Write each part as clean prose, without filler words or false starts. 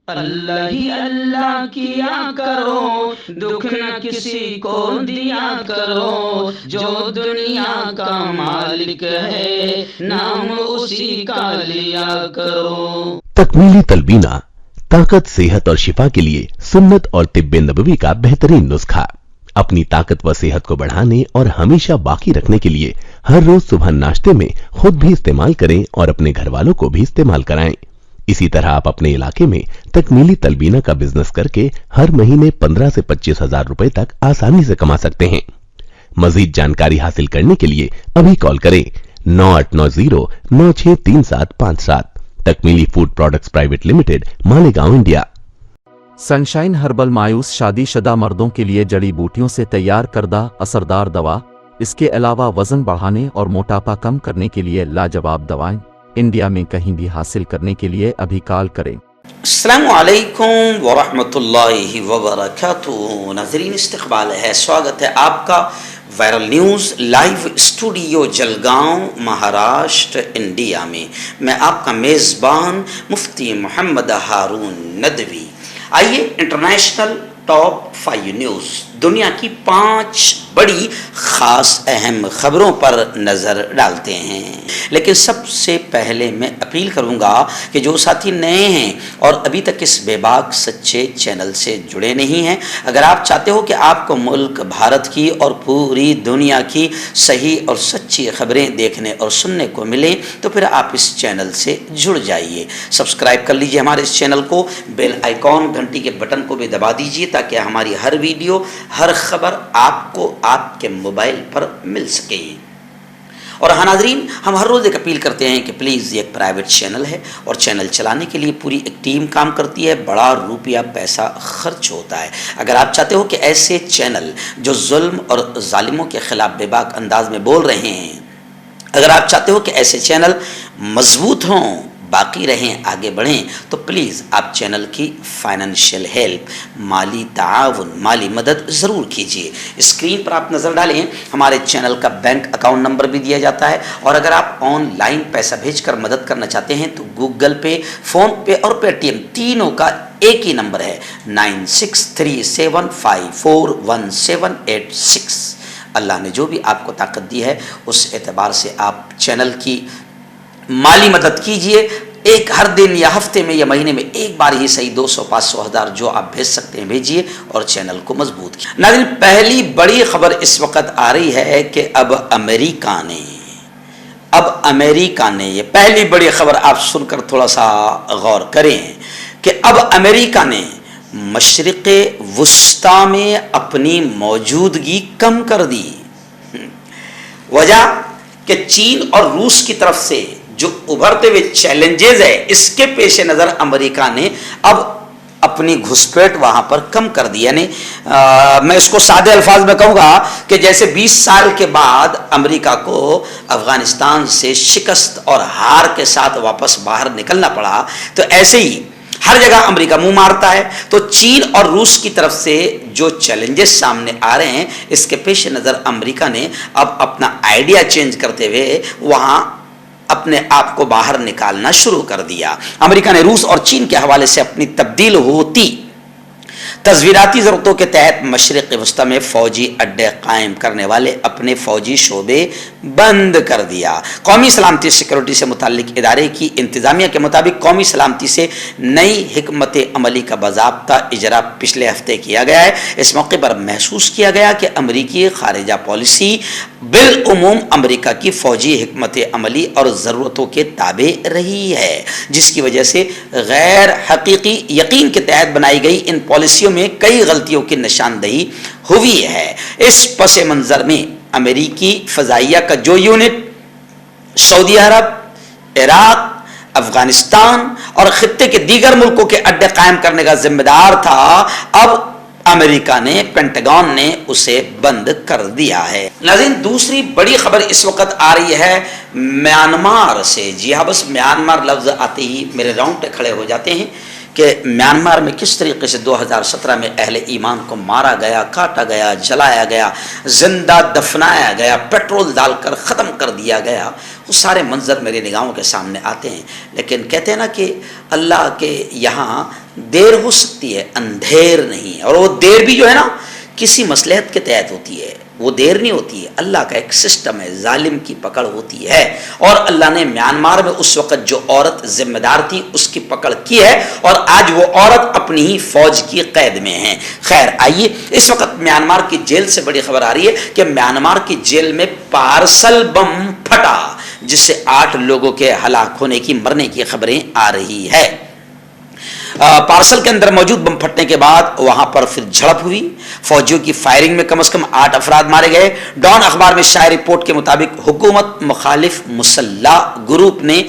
اللہ ہی اللہ کیا کرو، دکھ نہ کسی کو دیا کرو، جو دنیا کا مالک ہے نام اسی کا لیا کرو۔ تکمیلی تلبینہ طاقت، صحت اور شفا کے لیے سنت اور طب نبوی کا بہترین نسخہ۔ اپنی طاقت و صحت کو بڑھانے اور ہمیشہ باقی رکھنے کے لیے ہر روز صبح ناشتے میں خود بھی استعمال کریں اور اپنے گھر والوں کو بھی استعمال کرائیں۔ اسی طرح آپ اپنے علاقے میں تکمیلی تلبینہ کا بزنس کر کے ہر مہینے 15 سے 25 ہزار روپے تک آسانی سے کما سکتے ہیں۔ مزید جانکاری حاصل کرنے کے لیے ابھی کال کریں 9890963757۔ Takmeeli food products private limited, Malegaon, India. Sunshine herbal مایوس شادی شدہ مردوں کے لیے جڑی بوٹیوں سے تیار کردہ اثردار دوا۔ اس کے علاوہ وزن بڑھانے اور موٹاپا کم کرنے کے لیے لاجواب دوائیں انڈیا میں کہیں بھی حاصل کرنے کے لیے ابھی کال کریں۔ السلام علیکم ورحمۃ اللہ وبرکاتہ۔ ناظرین، استقبال ہے، سواگت ہے آپ کا viral news live studio Jalgaon, Maharashtra, India میں۔ میں آپ کا میزبان مفتی محمد ہارون ندوی۔ آئیے انٹرنیشنل ٹاپ 5 نیوز، دنیا کی 5 بڑی خاص اہم خبروں پر نظر ڈالتے ہیں۔ لیکن سب سے پہلے میں اپیل کروں گا کہ جو ساتھی نئے ہیں اور ابھی تک اس بے باک سچے چینل سے جڑے نہیں ہیں، اگر آپ چاہتے ہو کہ آپ کو ملک بھارت کی اور پوری دنیا کی صحیح اور سچی خبریں دیکھنے اور سننے کو ملیں تو پھر آپ اس چینل سے جڑ جائیے۔ سبسکرائب کر لیجئے ہمارے اس چینل کو، بیل آئیکن گھنٹی کے بٹن کو بھی دبا دیجئے تاکہ ہماری ہر ویڈیو، ہر خبر آپ کو آپ کے موبائل پر مل سکے۔ اور ہاں ناظرین، ہم ہر روز ایک اپیل کرتے ہیں کہ پلیز یہ ایک پرائیویٹ چینل ہے اور چینل چلانے کے لیے پوری ایک ٹیم کام کرتی ہے، بڑا روپیہ پیسہ خرچ ہوتا ہے۔ اگر آپ چاہتے ہو کہ ایسے چینل جو ظلم اور ظالموں کے خلاف بے باک انداز میں بول رہے ہیں، اگر آپ چاہتے ہو کہ ایسے چینل مضبوط ہوں، باقی رہیں، آگے بڑھیں، تو پلیز آپ چینل کی فائنینشیل ہیلپ، مالی تعاون، مالی مدد ضرور کیجیے۔ اسکرین پر آپ نظر ڈالیں، ہمارے چینل کا بینک اکاؤنٹ نمبر بھی دیا جاتا ہے، اور اگر آپ آن لائن پیسہ بھیج کر مدد کرنا چاہتے ہیں تو گوگل پے، فون پے اور پے ٹی ایم تینوں کا ایک ہی نمبر ہے 9637541786۔ اللہ نے جو بھی آپ کو طاقت دی ہے اس اعتبار سے آپ چینل کی مالی مدد کیجئے۔ ایک ہر دن یا ہفتے میں یا مہینے میں ایک بار ہی صحیح 200 500 ہزار جو آپ بھیج سکتے ہیں بھیجئے اور چینل کو مضبوط کیجئے۔ ناظرین، پہلی بڑی خبر اس وقت آ رہی ہے کہ اب امریکہ نے یہ پہلی بڑی خبر آپ سن کر تھوڑا سا غور کریں کہ اب امریکہ نے مشرق وسطی میں اپنی موجودگی کم کر دی۔ وجہ کہ چین اور روس کی طرف سے جو ابھرتے ہوئے چیلنجز ہے، اس کے پیش نظر امریکہ نے اب اپنی گھسپیٹ وہاں پر کم کر دی۔ یعنی میں اس کو سادے الفاظ میں کہوں گا کہ جیسے 20 سال کے بعد امریکہ کو افغانستان سے شکست اور ہار کے ساتھ واپس باہر نکلنا پڑا، تو ایسے ہی ہر جگہ امریکہ منہ مارتا ہے۔ تو چین اور روس کی طرف سے جو چیلنجز سامنے آ رہے ہیں، اس کے پیش نظر امریکہ نے اب اپنا آئیڈیا چینج کرتے ہوئے وہاں اپنے آپ کو باہر نکالنا شروع کر دیا۔ امریکہ نے روس اور چین کے حوالے سے اپنی تبدیل ہوتی تصویراتی ضرورتوں کے تحت مشرق وسطی میں فوجی اڈے قائم کرنے والے اپنے فوجی شعبے بند کر دیا۔ قومی سلامتی سیکورٹی سے متعلق ادارے کی انتظامیہ کے مطابق قومی سلامتی سے نئی حکمت عملی کا باضابطہ اجرا پچھلے ہفتے کیا گیا ہے۔ اس موقع پر محسوس کیا گیا کہ امریکی خارجہ پالیسی بالعموم امریکہ کی فوجی حکمت عملی اور ضرورتوں کے تابع رہی ہے، جس کی وجہ سے غیر حقیقی یقین کے تحت بنائی گئی ان پالیسیوں میں کئی غلطیوں کی نشاندہی ہوئی ہے۔ اس پس منظر میں امریکی فضائیہ کا جو یونٹ سعودی عرب، عراق، افغانستان اور خطے کے دیگر ملکوں کے اڈے قائم کرنے کا ذمہ دار تھا، اب امریکہ نے، پینٹاگون نے اسے بند کر دیا ہے۔ ناظرین، دوسری بڑی خبر اس وقت آ رہی ہے میانمار سے۔ جی ہاں، بس میانمار لفظ آتے ہی میرے رونگٹے کھڑے ہو جاتے ہیں کہ میانمار میں کس طریقے سے 2017 میں اہل ایمان کو مارا گیا، کاٹا گیا، جلایا گیا، زندہ دفنایا گیا، پیٹرول ڈال کر ختم کر دیا گیا، وہ سارے منظر میرے نگاہوں کے سامنے آتے ہیں. لیکن کہتے ہیں نا کہ اللہ کے یہاں دیر ہو سکتی ہے، اندھیر نہیں. اور وہ دیر بھی جو ہے نا کسی مصلحت کے تحت ہوتی ہے، وہ دیر نہیں ہوتی ہے. اللہ کا ایک سسٹم ہے، ظالم کی پکڑ ہوتی ہے. اور اللہ نے میانمار میں اس وقت جو عورت ذمہ دار تھی اس کی پکڑ کی ہے، اور آج وہ عورت اپنی ہی فوج کی قید میں ہے. خیر آئیے، اس وقت میانمار کی جیل سے بڑی خبر آ رہی ہے کہ میانمار کی جیل میں پارسل بم پھٹا، جس سے 8 لوگوں کے ہلاک ہونے کی، مرنے کی خبریں آ رہی ہے. پارسل کے اندر موجود بم پھٹنے کے بعد وہاں پر پھر جھڑپ ہوئی. فوجیوں کی فائرنگ میں کم از کم 8 افراد مارے گئے. ڈان اخبار میں شائع رپورٹ کے مطابق حکومت مخالف مسلح گروپ نے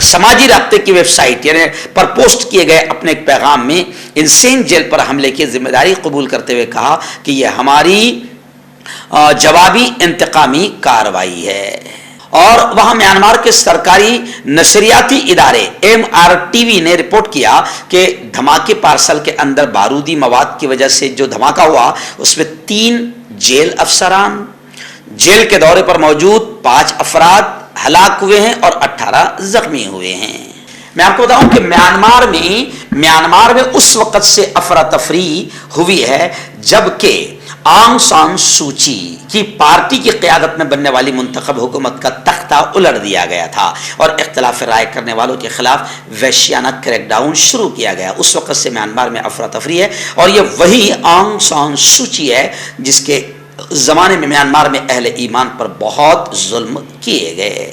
سماجی رابطے کی ویب سائٹ یعنی پر پوسٹ کیے گئے اپنے ایک پیغام میں انسین جیل پر حملے کی ذمہ داری قبول کرتے ہوئے کہا کہ یہ ہماری جوابی انتقامی کارروائی ہے. اور وہاں میانمار کے سرکاری نشریاتی ادارے MRTV نے رپورٹ کیا کہ دھماکے پارسل کے اندر بارودی مواد کی وجہ سے جو دھماکہ ہوا اس میں 3 جیل افسران، جیل کے دورے پر موجود 5 افراد ہلاک ہوئے ہیں اور 18 زخمی ہوئے ہیں. میں آپ کو بتاؤں کہ میانمار میں اس وقت سے افراتفری ہوئی ہے جبکہ آنگ سان سوچی کی پارٹی کی قیادت میں بننے والی منتخب حکومت کا تختہ الٹ دیا گیا تھا اور اختلاف رائے کرنے والوں کے خلاف وحشیانہ کریک ڈاؤن شروع کیا گیا. اس وقت سے میانمار میں افراتفری ہے اور یہ وہی آنگ سان سوچی ہے جس کے زمانے میں میانمار میں اہل ایمان پر بہت ظلم کیے گئے.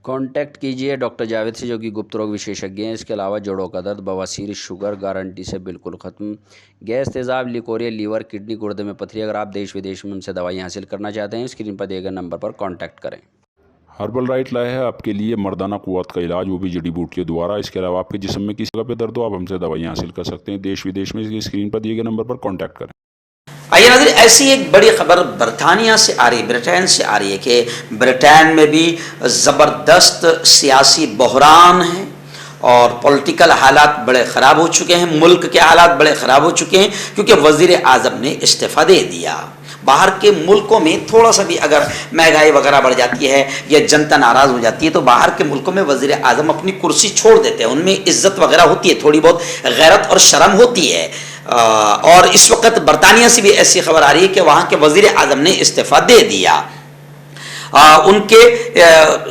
کانٹیکٹ کیجئے ڈاکٹر جاوید سے جو کہ گپت روگ وشیشجঞ ہیں. اس کے علاوہ جوڑوں کا درد، بواسیر، شوگر گارنٹی سے بالکل ختم، گیس، تیزاب، لیکوریا، لیور، کڈنی، گردے میں پتھری. اگر آپ دیش ودیش میں ان سے دوائیں حاصل کرنا چاہتے ہیں اسکرین پر دیے گئے نمبر پر کانٹیکٹ کریں. ہربل رائٹ لائے ہے آپ کے لیے مردانہ قوت کا علاج، وہ بھی جڑی بوٹیوں دوارا. اس کے علاوہ آپ کے جسم میں کسی جگہ پہ درد ہو آپ ہم سے دوائیں حاصل کر سکتے ہیں دیش ودیش میں. اسکرین پر دیے گئے نمبر پر کانٹیکٹ کریں. آئیے ناظرین، ایسی ایک بڑی خبر برطانیہ سے آ رہی ہے، برطین سے آ رہی ہے کہ برطین میں بھی زبردست سیاسی بحران ہے اور پولیٹیکل حالات بڑے خراب ہو چکے ہیں. ملک کے حالات بڑے خراب ہو چکے ہیں کیونکہ وزیر اعظم نے استعفیٰ دے دیا. باہر کے ملکوں میں تھوڑا سا بھی اگر مہنگائی وغیرہ بڑھ جاتی ہے یا جنتا ناراض ہو جاتی ہے تو باہر کے ملکوں میں وزیر اعظم اپنی کرسی چھوڑ دیتے ہیں. ان میں عزت وغیرہ ہوتی ہے، تھوڑی بہت غیرت اور شرم ہوتی ہے. اور اس وقت برطانیہ سے بھی ایسی خبر آ رہی ہے کہ وہاں کے وزیر اعظم نے استعفیٰ دے دیا. ان کے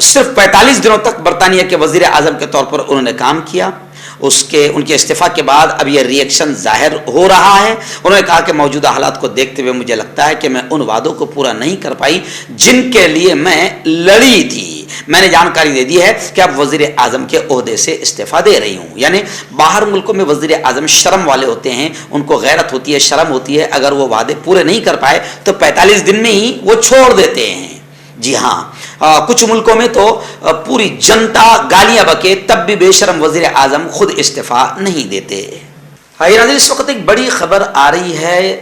صرف 45 دنوں تک برطانیہ کے وزیر اعظم کے طور پر انہوں نے کام کیا. ان کے استعفیٰ کے بعد اب یہ ری ایکشن ظاہر ہو رہا ہے. انہوں نے کہا کہ موجودہ حالات کو دیکھتے ہوئے مجھے لگتا ہے کہ میں ان وعدوں کو پورا نہیں کر پائی جن کے لیے میں لڑی تھی. میں نے جانکاری دے دی ہے کہ اب وزیر اعظم کے عہدے سے استعفیٰ دے رہی ہوں. یعنی باہر ملکوں میں وزیر اعظم شرم والے ہوتے ہیں، ان کو غیرت ہوتی ہے، شرم ہوتی ہے. اگر وہ وعدے پورے نہیں کر پائے تو 45 دن میں ہی وہ چھوڑ دیتے ہیں. جی ہاں، کچھ ملکوں میں تو پوری جنتا گالیاں بکے تب بھی بے شرم وزیر اعظم خود استعفیٰ نہیں دیتے. اس وقت ایک بڑی خبر آ رہی ہے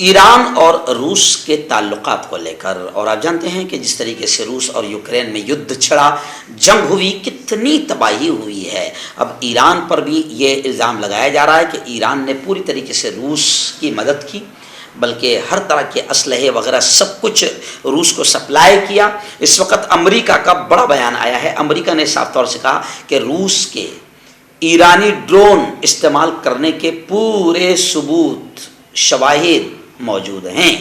ایران اور روس کے تعلقات کو لے کر. اور آپ جانتے ہیں کہ جس طریقے سے روس اور یوکرین میں یدھ چھڑا، جنگ ہوئی، کتنی تباہی ہوئی ہے. اب ایران پر بھی یہ الزام لگایا جا رہا ہے کہ ایران نے پوری طریقے سے روس کی مدد کی، بلکہ ہر طرح کے اسلحے وغیرہ سب کچھ روس کو سپلائی کیا. اس وقت امریکہ کا بڑا بیان آیا ہے. امریکہ نے صاف طور سے کہا کہ روس کے ایرانی ڈرون استعمال کرنے کے پورے ثبوت، شواہد موجود ہیں.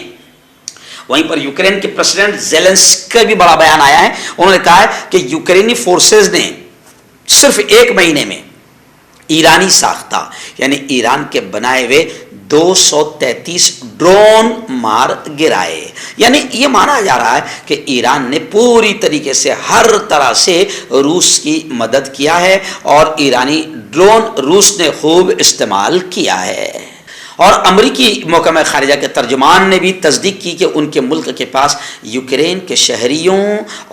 وہیں پر یوکرین کے پریزیڈنٹ زیلنسکی کا بھی بڑا بیان آیا ہے. انہوں نے کہا ہے کہ یوکرینی فورسز نے صرف 1 مہینے میں ایرانی ساختہ یعنی ایران کے بنائے ہوئے 233 ڈرون مار گرائے. یعنی یہ مانا جا رہا ہے کہ ایران نے پوری طریقے سے ہر طرح سے روس کی مدد کیا ہے اور ایرانی ڈرون روس نے خوب استعمال کیا ہے. اور امریکی محکمہ خارجہ کے ترجمان نے بھی تصدیق کی کہ ان کے ملک کے پاس یوکرین کے شہریوں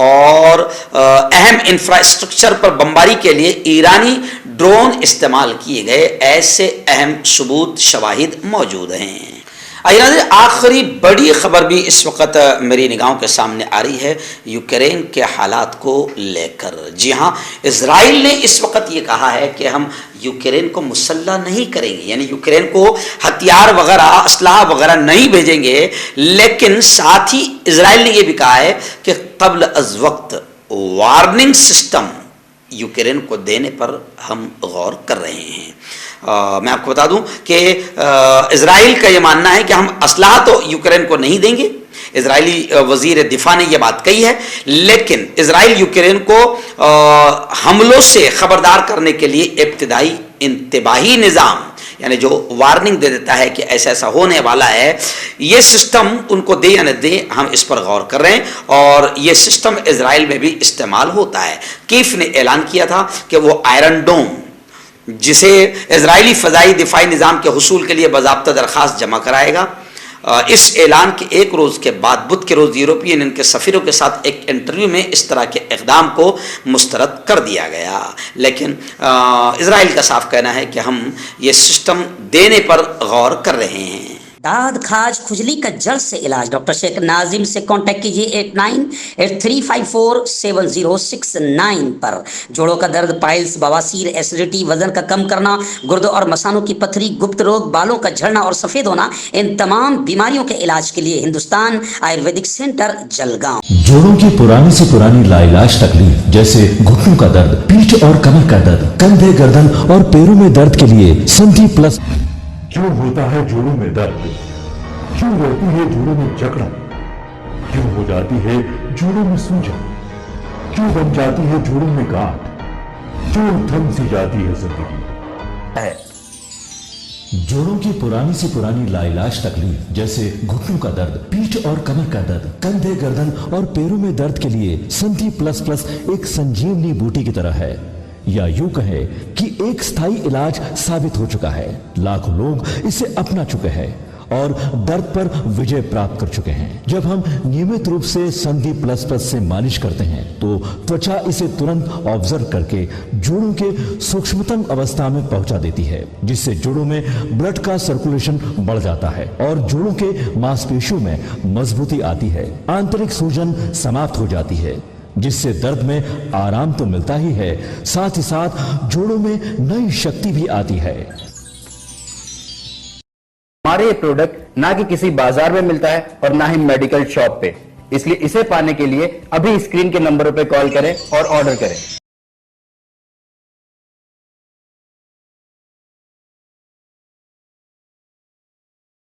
اور اہم انفراسٹرکچر پر بمباری کے لیے ایرانی ڈرون استعمال کیے گئے ایسے اہم ثبوت، شواہد موجود ہیں. آخری بڑی خبر بھی اس وقت میری نگاہوں کے سامنے آ رہی ہے یوکرین کے حالات کو لے کر. جی ہاں، اسرائیل نے اس وقت یہ کہا ہے کہ ہم یوکرین کو مسلح نہیں کریں گے، یعنی یوکرین کو ہتھیار وغیرہ اسلحہ وغیرہ نہیں بھیجیں گے، لیکن ساتھ ہی اسرائیل نے یہ بھی کہا ہے کہ قبل از وقت وارننگ سسٹم یوکرین کو دینے پر ہم غور کر رہے ہیں. میں آپ کو بتا دوں کہ اسرائیل کا یہ ماننا ہے کہ ہم اسلحہ تو یوکرین کو نہیں دیں گے. اسرائیلی وزیر دفاع نے یہ بات کہی ہے، لیکن اسرائیل یوکرین کو حملوں سے خبردار کرنے کے لیے ابتدائی انتباہی نظام، یعنی جو وارننگ دے دیتا ہے کہ ایسا ایسا ہونے والا ہے، یہ سسٹم ان کو دے یا نہ دے ہم اس پر غور کر رہے ہیں. اور یہ سسٹم اسرائیل میں بھی استعمال ہوتا ہے. کیف نے اعلان کیا تھا کہ وہ آئرن ڈوم، جسے اسرائیلی فضائی دفاعی نظام کے حصول کے لیے باضابطہ درخواست جمع کرائے گا. اس اعلان کے ایک روز کے بعد بدھ کے روز یورپی یونین کے سفیروں کے ساتھ ایک انٹرویو میں اس طرح کے اقدام کو مسترد کر دیا گیا. لیکن اسرائیل کا صاف کہنا ہے کہ ہم یہ سسٹم دینے پر غور کر رہے ہیں. داد کھاج کھجلی کا جڑ سے علاج ڈاکٹر شیخ ناظم سے کانٹیکٹ کیجیے 8983547069 پر. جوڑوں کا درد، پائلز، بواسیر، ایسیڈیٹی، وزن کا کم کرنا، گردوں اور مثانوں کی پتھری، گپت روگ، بالوں کا جھڑنا اور سفید ہونا، ان تمام بیماریوں کے علاج کے لیے ہندوستان آیورویدک سینٹر جلگاؤں. جوڑوں کی پرانی سے پرانی لا علاج تکلیف جیسے گھٹنوں کا درد، پیٹھ اور کمر کا درد، کندھے، گردن اور پیروں میں درد کے لیے سندھی پلس. کیوں ہوتا ہے جوڑوں میں درد؟ کیوں رہتی ہے جوڑوں میں جکڑن؟ کیوں ہو جاتی ہے جوڑوں میں سوجن؟ کیوں بن جاتی ہے جوڑوں میں گاٹھ؟ کیوں تھم سی جاتی ہے زندگی؟ جوڑوں کی پرانی سے پرانی لا علاج تکلیف جیسے گھٹنوں کا درد، پیٹھ اور کمر کا درد، کندھے، گردن اور پیروں میں درد کے لیے سندھی پلس پلس ایک سنجیونی بوٹی کی طرح ہے، یا یوں کہے کہ ایک استھائی علاج ثابت ہو چکا ہے. لاکھوں لوگ اسے اپنا چکے ہیں اور درد پر وجے پراپت کر چکے ہیں. جب ہم نیمت روپ سے سندھی پلس پلس سے مالش کرتے ہیں تو توچا اسے ترنت آبزرو کر کے جوڑوں کے سوکشمتم اوستھا میں پہنچا دیتی ہے، جس سے جوڑوں میں بلڈ کا سرکولیشن بڑھ جاتا ہے اور جوڑوں کے ماس پیشیوں میں مضبوطی آتی ہے. آنترک سوجن سماپت ہو جاتی ہے، جس سے درد میں آرام تو ملتا ہی ہے، ساتھ ہی ساتھ جوڑوں میں نئی شکتی بھی آتی ہے. ہمارے یہ پروڈکٹ نہ کہ کسی بازار میں ملتا ہے اور نہ ہی میڈیکل شاپ پہ، اس لیے اسے پانے کے لیے ابھی اسکرین کے نمبروں پہ کال کریں اور آرڈر کریں.